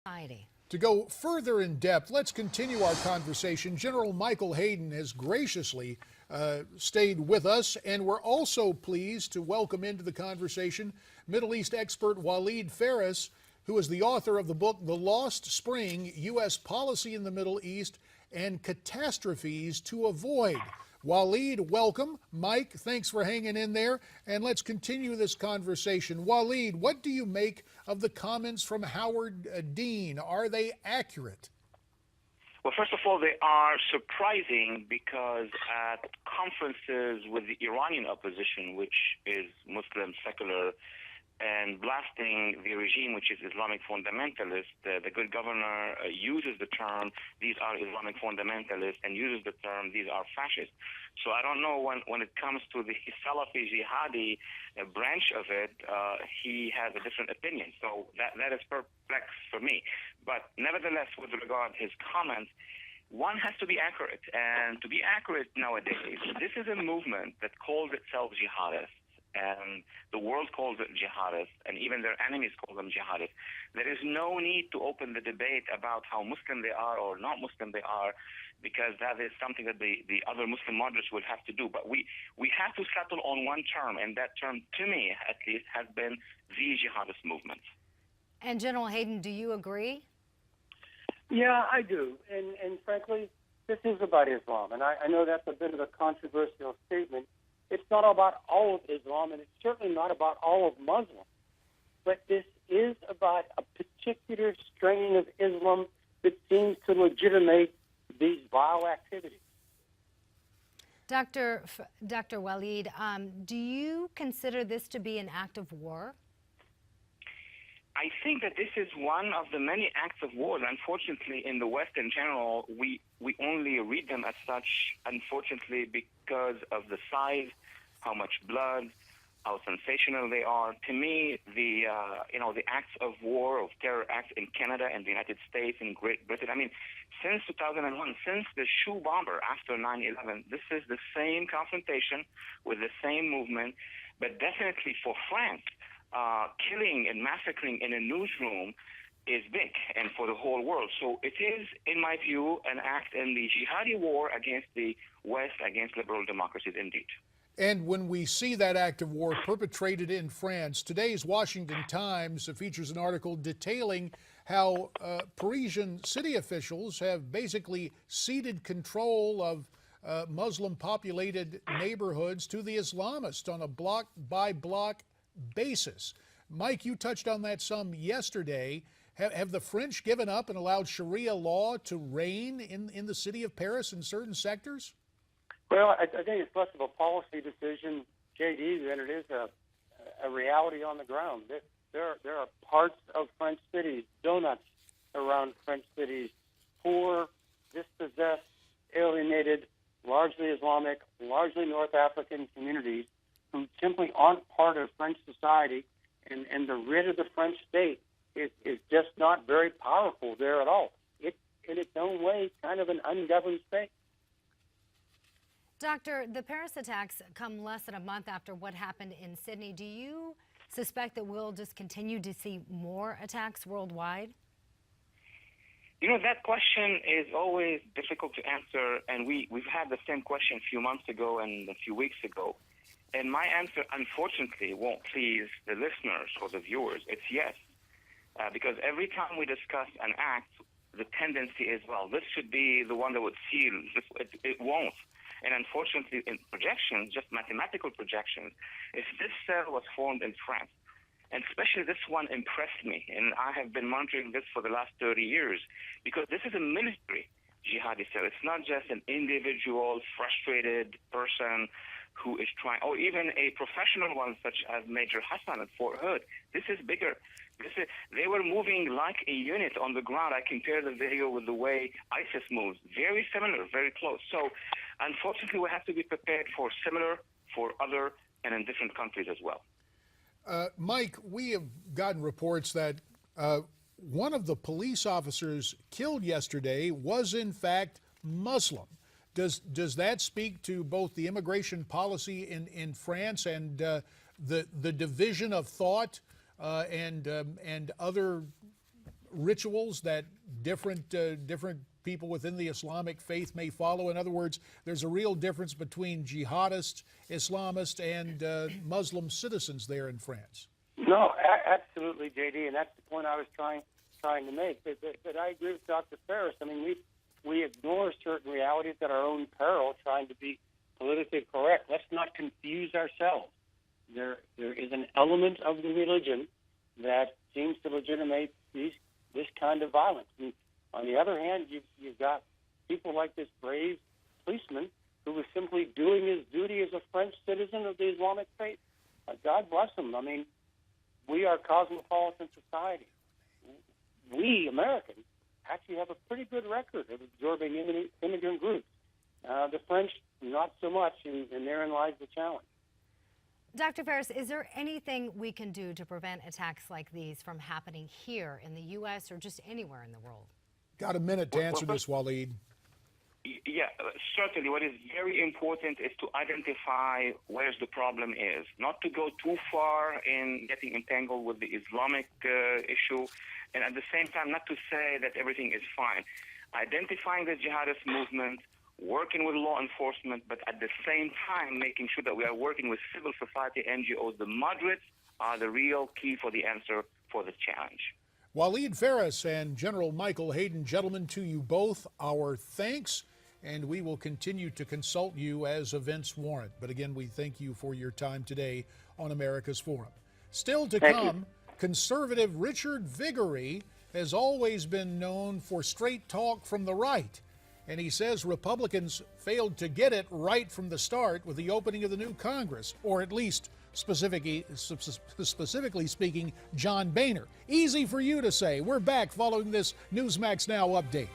society. To go further in depth, let's continue our conversation. General Michael Hayden has graciously stayed with us, and we're also pleased to welcome into the conversation Middle East expert Walid Phares, who is the author of the book The Lost Spring, U.S. Policy in the Middle East and Catastrophes to Avoid. Walid, welcome. Mike, thanks for hanging in there. And let's continue this conversation. Walid, what do you make of the comments from Howard Dean? Are they accurate? Well, first of all, they are surprising because at conferences with the Iranian opposition, which is Muslim, secular, and blasting the regime, which is Islamic fundamentalist, the good governor uses the term, these are Islamic fundamentalists, and uses the term, these are fascists. So I don't know when it comes to the Salafi jihadi branch of it, he has a different opinion. So that is perplexed for me. But nevertheless, with regard to his comments, one has to be accurate. And to be accurate nowadays, this is a movement that calls itself jihadist. And the world calls it jihadist, and even their enemies call them jihadist. There is no need to open the debate about how Muslim they are or not Muslim they are, because that is something that the other Muslim moderates will have to do. But we have to settle on one term, and that term, to me at least, has been the jihadist movement. And General Hayden, do you agree? Yeah, I do. And frankly, this is about Islam. And I know that's a bit of a controversial statement. It's not about all of Islam, and it's certainly not about all of Muslims. But this is about a particular strain of Islam that seems to legitimate these vile activities. Dr. Walid, do you consider this to be an act of war? I think that this is one of the many acts of war. Unfortunately, in the West in general, we only read them as such, unfortunately, because of the size, how much blood, how sensational they are. To me, the acts of war, of terror acts in Canada and the United States and Great Britain, I mean, since 2001, since the shoe bomber after 9/11, this is the same confrontation with the same movement, but definitely for France, killing and massacring in a newsroom is big, and for the whole world. So it is, in my view, an act in the jihadi war against the West, against liberal democracies indeed. And when we see that act of war perpetrated in France, today's Washington Times features an article detailing how Parisian city officials have basically ceded control of Muslim-populated neighborhoods to the Islamists on a block-by-block basis. Mike, you touched on that some yesterday. Have the French given up and allowed Sharia law to reign in the city of Paris in certain sectors? Well, I think it's less of a policy decision, JD, than it is a reality on the ground. There are parts of French cities, donuts around French cities, poor, dispossessed, alienated, largely Islamic, largely North African communities who simply aren't part of French society, and the writ of the French state is just not very powerful there at all. It's, in its own way, kind of an ungoverned state. Doctor, the Paris attacks come less than a month after what happened in Sydney. Do you suspect that we'll just continue to see more attacks worldwide? You know, that question is always difficult to answer, and we've had the same question a few months ago and a few weeks ago. And my answer, unfortunately, won't please the listeners or the viewers. It's yes. Because every time we discuss an act, the tendency is, well, this should be the one that would seal. It won't. And unfortunately, in projections, just mathematical projections, if this cell was formed in France, and especially this one impressed me, and I have been monitoring this for the last 30 years, because this is a military jihadi cell. It's not just an individual, frustrated person who is trying, or even a professional one such as Major Hassan at Fort Hood. This is bigger. They were moving like a unit on the ground. I compare the video with the way ISIS moves. Very similar, very close. So unfortunately, we have to be prepared for similar, for other, and in different countries as well. Mike, we have gotten reports that one of the police officers killed yesterday was in fact Muslim. Does that speak to both the immigration policy in France and the division of thought and other rituals that different people within the Islamic faith may follow? In other words, there's a real difference between jihadists, Islamists, and Muslim citizens there in France. No, absolutely, JD, and that's the point I was trying to make. But I agree with Dr. Phares. I mean, we ignore certain realities at our own peril, trying to be politically correct. Let's not confuse ourselves. There is an element of the religion that seems to legitimate this kind of violence. And on the other hand, you've got people like this brave policeman who was simply doing his duty as a French citizen of the Islamic faith. God bless him. I mean, we are a cosmopolitan society. We, Americans, actually have a pretty good record of absorbing immigrant groups. The French, not so much, and therein lies the challenge. Dr. Phares, is there anything we can do to prevent attacks like these from happening here in the U.S. or just anywhere in the world? Got a minute to answer this, Walid. Yeah, certainly. What is very important is to identify where the problem is, not to go too far in getting entangled with the Islamic issue, and at the same time not to say that everything is fine. Identifying the jihadist movement, working with law enforcement, but at the same time making sure that we are working with civil society NGOs. The moderates are the real key for the answer for the challenge. Walid Phares and General Michael Hayden, gentlemen, to you both, our thanks, and we will continue to consult you as events warrant. But again, we thank you for your time today on America's Forum. Still to come, conservative Richard Viguerie has always been known for straight talk from the right. And he says Republicans failed to get it right from the start with the opening of the new Congress, or at least specifically speaking, John Boehner. Easy for you to say. We're back following this Newsmax Now update.